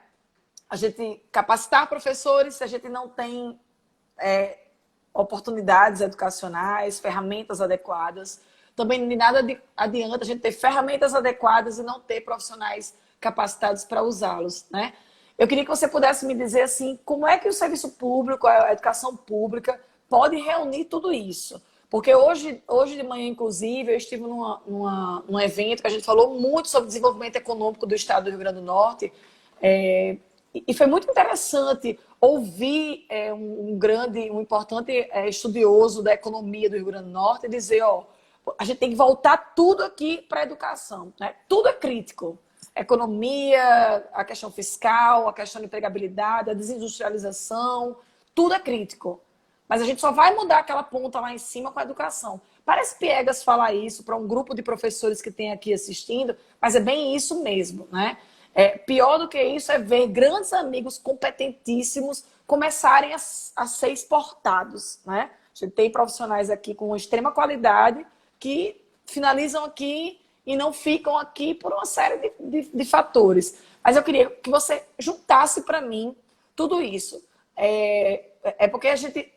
a gente capacitar professores se a gente não tem oportunidades educacionais, ferramentas adequadas. Também de nada adianta a gente ter ferramentas adequadas e não ter profissionais capacitados para usá-los, né? Eu queria que você pudesse me dizer assim, como é que o serviço público, a educação pública, pode reunir tudo isso? Porque hoje de manhã, inclusive, eu estive num evento que a gente falou muito sobre desenvolvimento econômico do estado do Rio Grande do Norte, e foi muito interessante ouvir um importante estudioso da economia do Rio Grande do Norte dizer, ó, a gente tem que voltar tudo aqui para a educação, né? Tudo é crítico. Economia, a questão fiscal, a questão de empregabilidade, a desindustrialização, tudo é crítico. Mas a gente só vai mudar aquela ponta lá em cima com a educação. Parece piegas falar isso para um grupo de professores que tem aqui assistindo, mas é bem isso mesmo, né? Pior do que isso é ver grandes amigos competentíssimos começarem a ser exportados, né? A gente tem profissionais aqui com extrema qualidade que finalizam aqui e não ficam aqui por uma série de fatores. Mas eu queria que você juntasse para mim tudo isso. Porque a gente...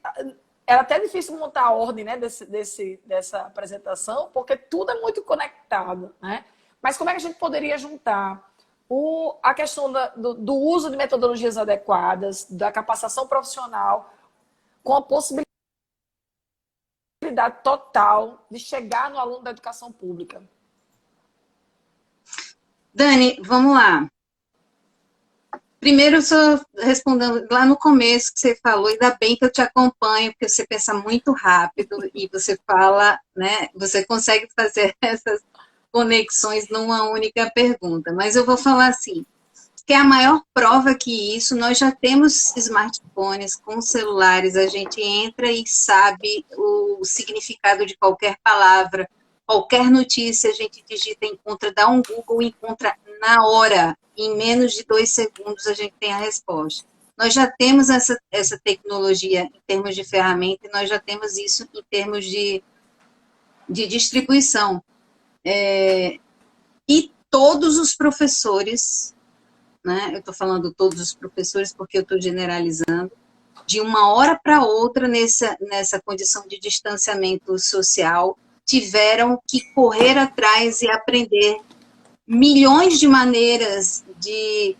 Era até difícil montar a ordem, né, dessa apresentação, porque tudo é muito conectado, né? Mas como é que a gente poderia juntar a questão do uso de metodologias adequadas, da capacitação profissional, com a possibilidade total de chegar no aluno da educação pública? Dani, vamos lá. Primeiro, só respondendo lá no começo que você falou, ainda bem que eu te acompanho, porque você pensa muito rápido e você fala, né? Você consegue fazer essas conexões numa única pergunta. Mas eu vou falar assim, que a maior prova que isso, nós já temos smartphones com celulares, a gente entra e sabe o significado de qualquer palavra, qualquer notícia, a gente digita, encontra, dá um Google, encontra na hora, em menos de 2 segundos a gente tem a resposta. Nós já temos essa tecnologia em termos de ferramenta, e nós já temos isso em termos de distribuição. E todos os professores, né, eu estou falando todos os professores porque eu estou generalizando, de uma hora para outra, nessa condição de distanciamento social, tiveram que correr atrás e aprender milhões de maneiras de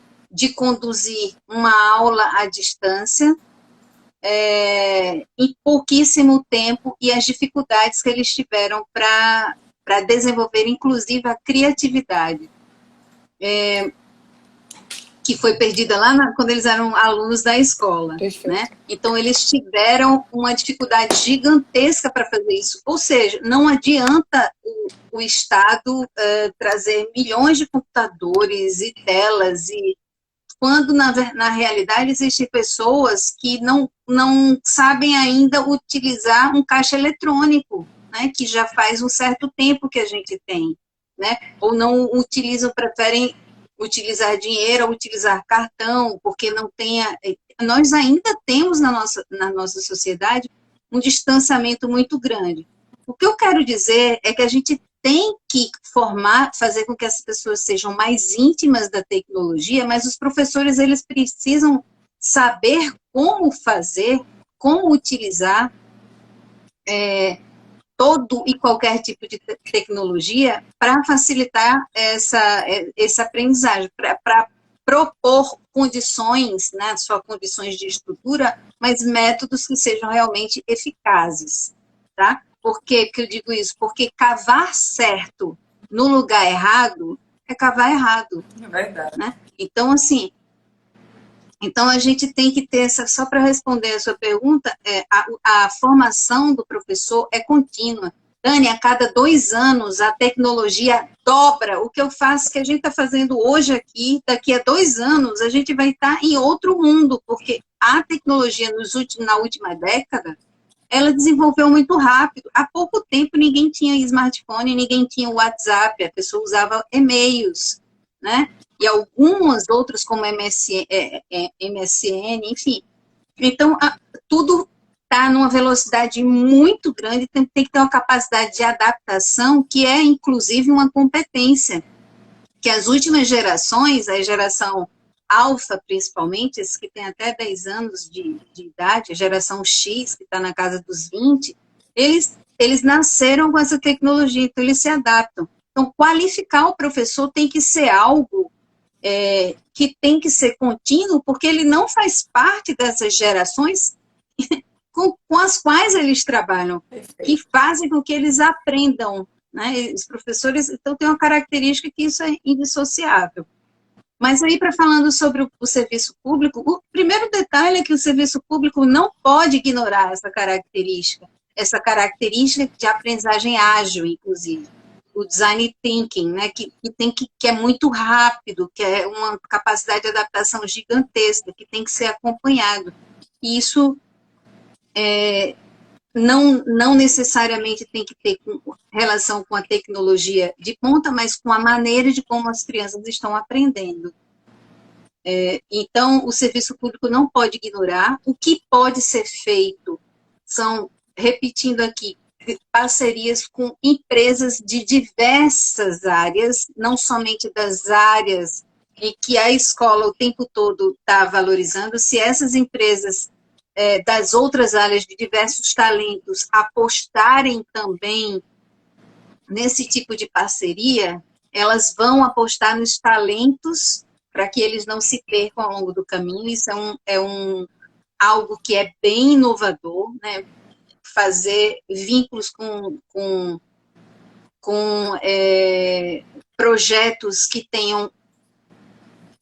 conduzir uma aula à distância, em pouquíssimo tempo, e as dificuldades que eles tiveram para desenvolver, inclusive, a criatividade, que foi perdida lá quando eles eram alunos da escola, né? Então, eles tiveram uma dificuldade gigantesca para fazer isso. Ou seja, não adianta o Estado trazer milhões de computadores e telas, quando, na realidade, existem pessoas que não sabem ainda utilizar um caixa eletrônico, né? Que já faz um certo tempo que a gente tem, né? Ou não utilizam, preferem utilizar dinheiro ou utilizar cartão, porque não tem... Nós ainda temos na nossa sociedade um distanciamento muito grande. O que eu quero dizer é que a gente tem que fazer com que as pessoas sejam mais íntimas da tecnologia, mas os professores, eles precisam saber como fazer, como utilizar todo e qualquer tipo de tecnologia para facilitar essa aprendizagem, para propor condições, né, só condições de estrutura, mas métodos que sejam realmente eficazes, tá? Por que eu digo isso? Porque cavar certo no lugar errado é cavar errado. É verdade. Né? Então, assim, a gente tem que ter, só para responder a sua pergunta, a formação do professor é contínua. Dani, a cada 2 anos a tecnologia dobra. O que eu faço, que a gente está fazendo hoje aqui, daqui a 2 anos a gente vai estar em outro mundo, porque a tecnologia na última década, ela desenvolveu muito rápido. Há pouco tempo ninguém tinha smartphone, ninguém tinha WhatsApp, a pessoa usava e-mails, né? E algumas outras, como MSN, enfim. Então, tudo está numa velocidade muito grande, tem que ter uma capacidade de adaptação, que é, inclusive, uma competência. Que as últimas gerações, a geração alfa, principalmente, esses que têm até 10 anos de idade, a geração X, que está na casa dos 20, eles nasceram com essa tecnologia, então eles se adaptam. Então, qualificar o professor tem que ser algo que tem que ser contínuo, porque ele não faz parte dessas gerações com as quais eles trabalham, que fazem com que eles aprendam, né? Os professores, então, tem uma característica que isso é indissociável. Mas aí, para falando sobre o serviço público, o primeiro detalhe é que o serviço público não pode ignorar essa característica de aprendizagem ágil, inclusive. O design thinking, né, que é muito rápido, que é uma capacidade de adaptação gigantesca, que tem que ser acompanhado. E isso não necessariamente tem que ter relação com a tecnologia de ponta, mas com a maneira de como as crianças estão aprendendo. Então, o serviço público não pode ignorar. O que pode ser feito são, repetindo aqui, parcerias com empresas de diversas áreas, não somente das áreas em que a escola o tempo todo está valorizando. Se essas empresas das outras áreas de diversos talentos apostarem também nesse tipo de parceria, elas vão apostar nos talentos para que eles não se percam ao longo do caminho. Isso algo que é bem inovador, né? Fazer vínculos com projetos que tenham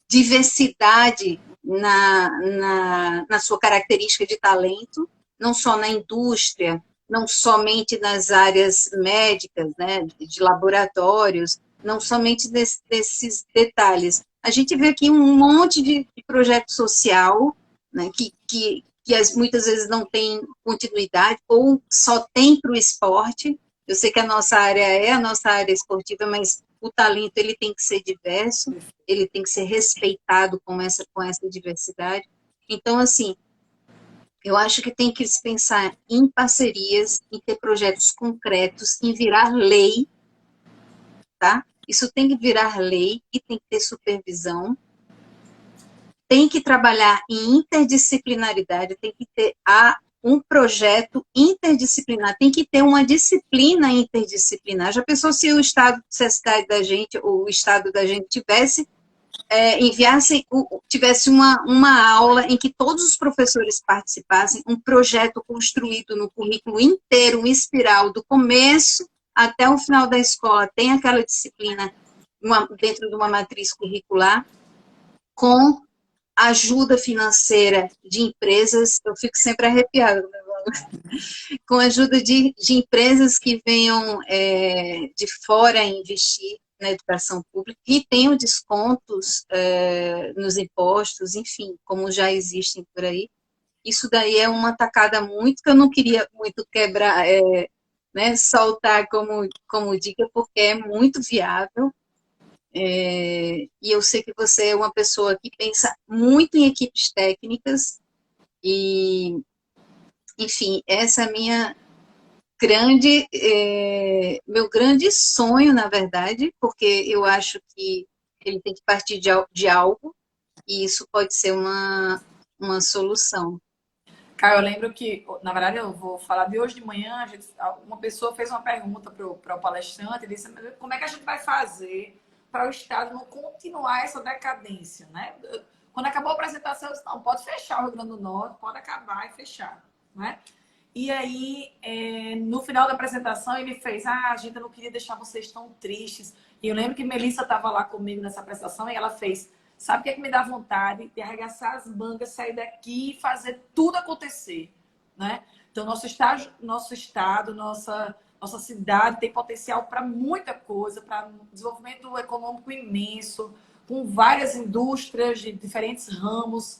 diversidade na sua característica de talento, não só na indústria, não somente nas áreas médicas, né, de laboratórios, não somente desses detalhes. A gente vê aqui um monte de projeto social, né, que muitas vezes não tem continuidade ou só tem para o esporte. Eu sei que a nossa área é a nossa área esportiva, mas o talento ele tem que ser diverso, ele tem que ser respeitado com essa diversidade. Então, assim, eu acho que tem que se pensar em parcerias, em ter projetos concretos, em virar lei, tá? Isso tem que virar lei e tem que ter supervisão. Tem que trabalhar em interdisciplinaridade, tem que ter um projeto interdisciplinar, tem que ter uma disciplina interdisciplinar. Já pensou se se a cidade da gente, ou o estado da gente tivesse uma aula em que todos os professores participassem, um projeto construído no currículo inteiro, um espiral, do começo até o final da escola, tem aquela disciplina dentro de uma matriz curricular, com ajuda financeira de empresas, eu fico sempre arrepiada, com a ajuda de empresas que venham de fora investir na educação pública e tenham descontos nos impostos, enfim, como já existem por aí. Isso daí é uma tacada muito que eu não queria muito quebrar, né, soltar como dica, porque é muito viável. E eu sei que você é uma pessoa que pensa muito em equipes técnicas e, enfim, essa é a meu grande sonho, na verdade, porque eu acho que ele tem que partir de algo e isso pode ser uma solução. Caio, eu lembro que, na verdade, eu vou falar de hoje de manhã, uma pessoa fez uma pergunta para o palestrante e disse: como é que a gente vai fazer para o Estado não continuar essa decadência, né? Quando acabou a apresentação, eu disse: não, pode fechar o Rio Grande do Norte, pode acabar e fechar, né? E aí, no final da apresentação, ele fez: a gente não queria deixar vocês tão tristes. E eu lembro que Melissa estava lá comigo nessa apresentação e ela fez: sabe o que é que me dá vontade? De arregaçar as mangas, sair daqui e fazer tudo acontecer, né? Então, nosso estado, nossa cidade tem potencial para muita coisa, para um desenvolvimento econômico imenso, com várias indústrias de diferentes ramos.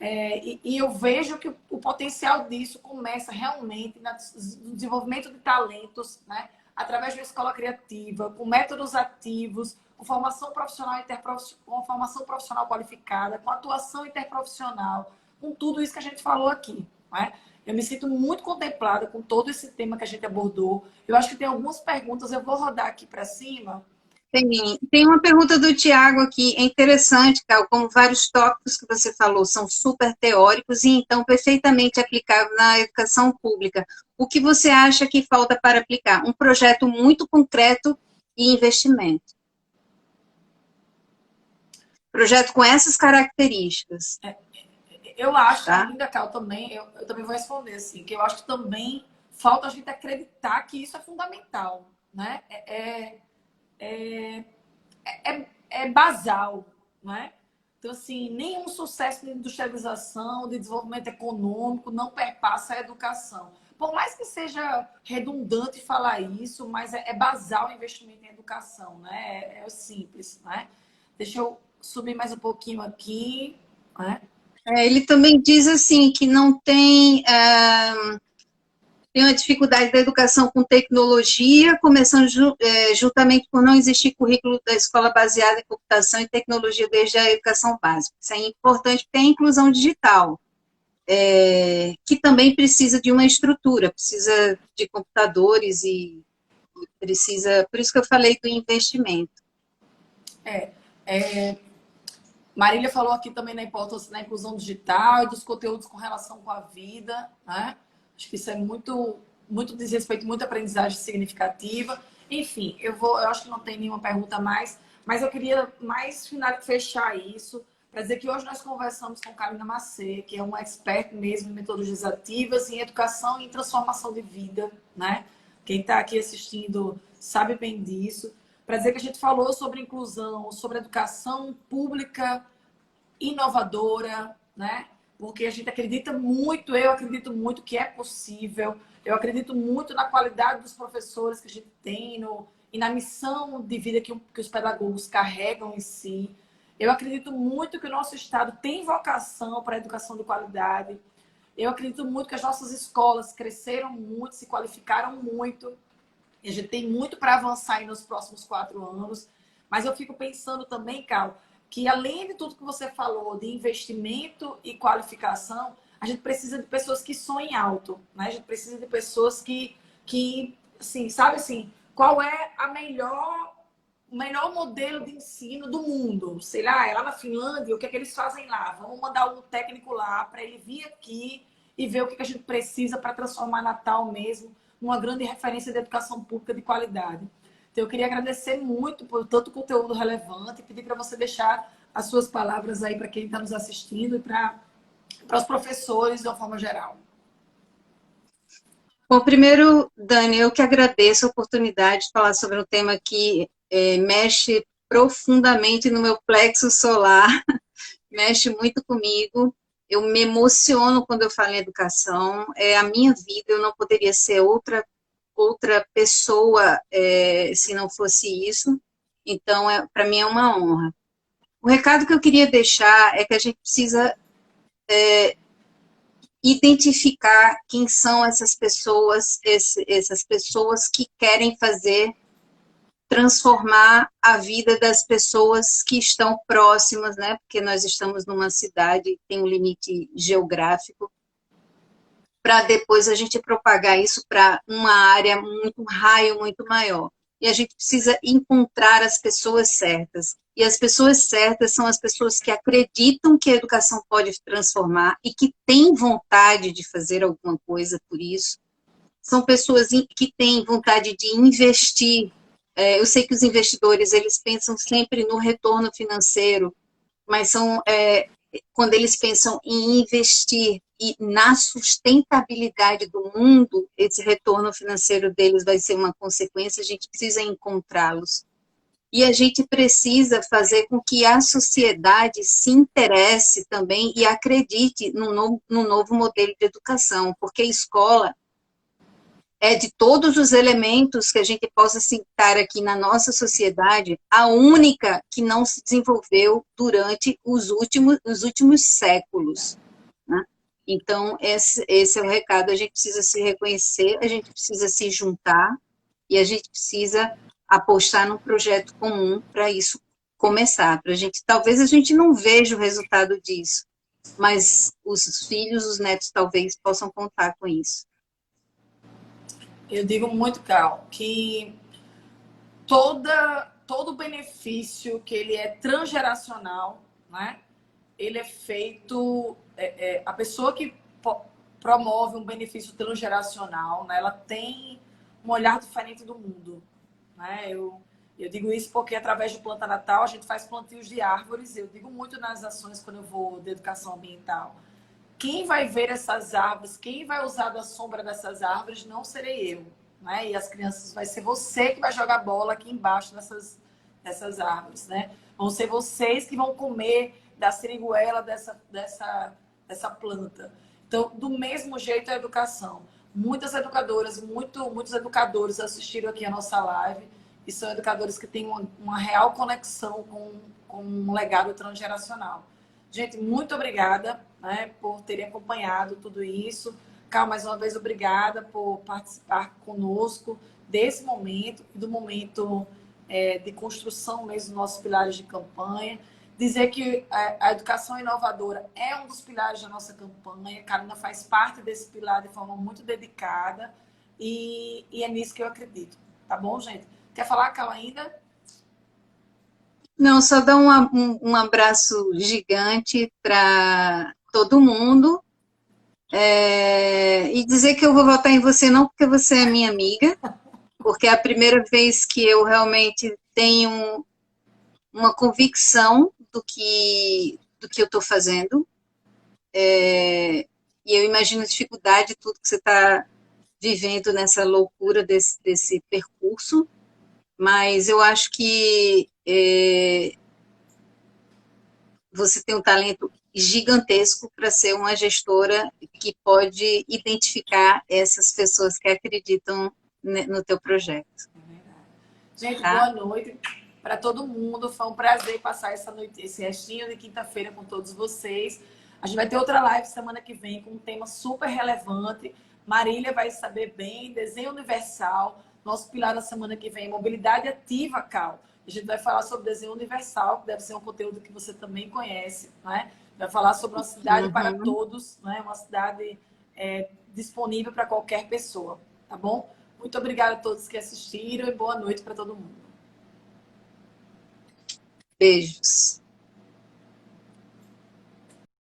E eu vejo que o potencial disso começa realmente no desenvolvimento de talentos, né? Através de uma escola criativa, com métodos ativos, com formação profissional com formação profissional qualificada, com atuação interprofissional, com tudo isso que a gente falou aqui, né? Eu me sinto muito contemplada com todo esse tema que a gente abordou. Eu acho que tem algumas perguntas, eu vou rodar aqui para cima. Tem uma pergunta do Tiago aqui, é interessante, Cal, como vários tópicos que você falou são super teóricos e então perfeitamente aplicáveis na educação pública. O que você acha que falta para aplicar? Um projeto muito concreto e investimento. Projeto com essas características. Eu acho Tá? ainda, Cal, também, eu também vou responder assim, que eu acho que também falta a gente acreditar que isso é fundamental, né? É basal, não é? Então, assim, nenhum sucesso de industrialização, de desenvolvimento econômico não perpassa a educação. Por mais que seja redundante falar isso, mas é basal o investimento em educação, né? É simples, né? Deixa eu subir mais um pouquinho aqui, né? Ele também diz assim que não tem, tem uma dificuldade da educação com tecnologia, começando juntamente por não existir currículo da escola baseado em computação e tecnologia desde a educação básica. Isso é importante porque é a inclusão digital, que também precisa de uma estrutura, precisa de computadores e precisa, por isso que eu falei do investimento. Marília falou aqui também da importância da inclusão digital e dos conteúdos com relação com a vida, né? Acho que isso é muito diz respeito, muita aprendizagem significativa. Enfim, eu acho que não tem nenhuma pergunta mais, mas eu queria fechar isso para dizer que hoje nós conversamos com Carolina Macê, que é uma expert mesmo em metodologias ativas, em educação e em transformação de vida, né? Quem está aqui assistindo sabe bem disso. Para dizer que a gente falou sobre inclusão, sobre educação pública inovadora, né? Porque a gente acredita muito, eu acredito muito que é possível, eu acredito muito na qualidade dos professores que a gente tem e na missão de vida que os pedagogos carregam em si. Eu acredito muito que o nosso Estado tem vocação para a educação de qualidade. Eu acredito muito que as nossas escolas cresceram muito, se qualificaram muito. E a gente tem muito para avançar aí nos próximos 4 anos. Mas eu fico pensando também, Carl, que além de tudo que você falou, de investimento e qualificação, a gente precisa de pessoas que sonhem alto, né? A gente precisa de pessoas que assim, sabe assim, qual é o melhor modelo de ensino do mundo? Sei lá, é lá na Finlândia, o que é que eles fazem lá? Vamos mandar um técnico lá para ele vir aqui e ver o que a gente precisa para transformar Natal mesmo numa grande referência de educação pública de qualidade. Então, eu queria agradecer muito por tanto conteúdo relevante e pedir para você deixar as suas palavras aí para quem está nos assistindo e para os professores de uma forma geral. Bom, primeiro, Dani, eu que agradeço a oportunidade de falar sobre um tema que mexe profundamente no meu plexo solar, mexe muito comigo. Eu me emociono quando eu falo em educação. É a minha vida, eu não poderia ser outra pessoa se não fosse isso. Então, para mim é uma honra. O recado que eu queria deixar é que a gente precisa identificar quem são essas pessoas que querem transformar a vida das pessoas que estão próximas, né? Porque nós estamos numa cidade, tem um limite geográfico, para depois a gente propagar isso para uma área um raio muito maior. E a gente precisa encontrar as pessoas certas. E as pessoas certas são as pessoas que acreditam que a educação pode transformar e que têm vontade de fazer alguma coisa por isso. São pessoas que têm vontade de investir. Eu sei que os investidores, eles pensam sempre no retorno financeiro, mas quando eles pensam em investir e na sustentabilidade do mundo, esse retorno financeiro deles vai ser uma consequência, a gente precisa encontrá-los. E a gente precisa fazer com que a sociedade se interesse também e acredite no novo modelo de educação, porque a escola é de todos os elementos que a gente possa citar aqui na nossa sociedade, a única que não se desenvolveu durante os últimos séculos. Né? Então, esse é o recado, a gente precisa se reconhecer, a gente precisa se juntar e a gente precisa apostar num projeto comum para isso começar. Talvez a gente não veja o resultado disso, mas os filhos, os netos talvez possam contar com isso. Eu digo muito, Cal, que todo benefício que ele é transgeracional, né? Ele é feito... a pessoa que promove um benefício transgeracional, né? Ela tem um olhar diferente do mundo. Né? Eu digo isso porque, através do Planta Natal, a gente faz plantios de árvores. Eu digo muito nas ações, quando eu vou de educação ambiental. Quem vai ver essas árvores, quem vai usar da sombra dessas árvores, não serei eu, né? E as crianças, vai ser você que vai jogar bola aqui embaixo dessas árvores, né? Vão ser vocês que vão comer da siriguela dessa planta. Então, do mesmo jeito, a educação. Muitas educadoras, muitos educadores assistiram aqui a nossa live e são educadores que têm uma real conexão com um legado transgeracional. Gente, muito obrigada, né, por terem acompanhado tudo isso. Cal, mais uma vez, obrigada por participar conosco desse momento e do momento de construção mesmo dos nossos pilares de campanha. Dizer que a educação inovadora é um dos pilares da nossa campanha. A Karina faz parte desse pilar de forma muito dedicada e é nisso que eu acredito. Tá bom, gente? Quer falar, Cal, ainda? Não, só dar um abraço gigante para todo mundo e dizer que eu vou votar em você não porque você é minha amiga, porque é a primeira vez que eu realmente tenho uma convicção do que eu estou fazendo. E eu imagino a dificuldade, tudo que você está vivendo nessa loucura desse percurso, mas eu acho que você tem um talento gigantesco para ser uma gestora que pode identificar essas pessoas que acreditam no teu projeto. É verdade. Gente, Tá? boa noite para todo mundo. Foi um prazer passar essa noite, esse restinho de quinta-feira com todos vocês. A gente vai ter outra live semana que vem com um tema super relevante. Marília vai saber bem, desenho universal. Nosso pilar da semana que vem é mobilidade ativa, Cal. A gente vai falar sobre desenho universal, que deve ser um conteúdo que você também conhece, né? Vai falar sobre uma cidade para todos, né? Uma cidade disponível para qualquer pessoa, tá bom? Muito obrigada a todos que assistiram e boa noite para todo mundo. Beijos.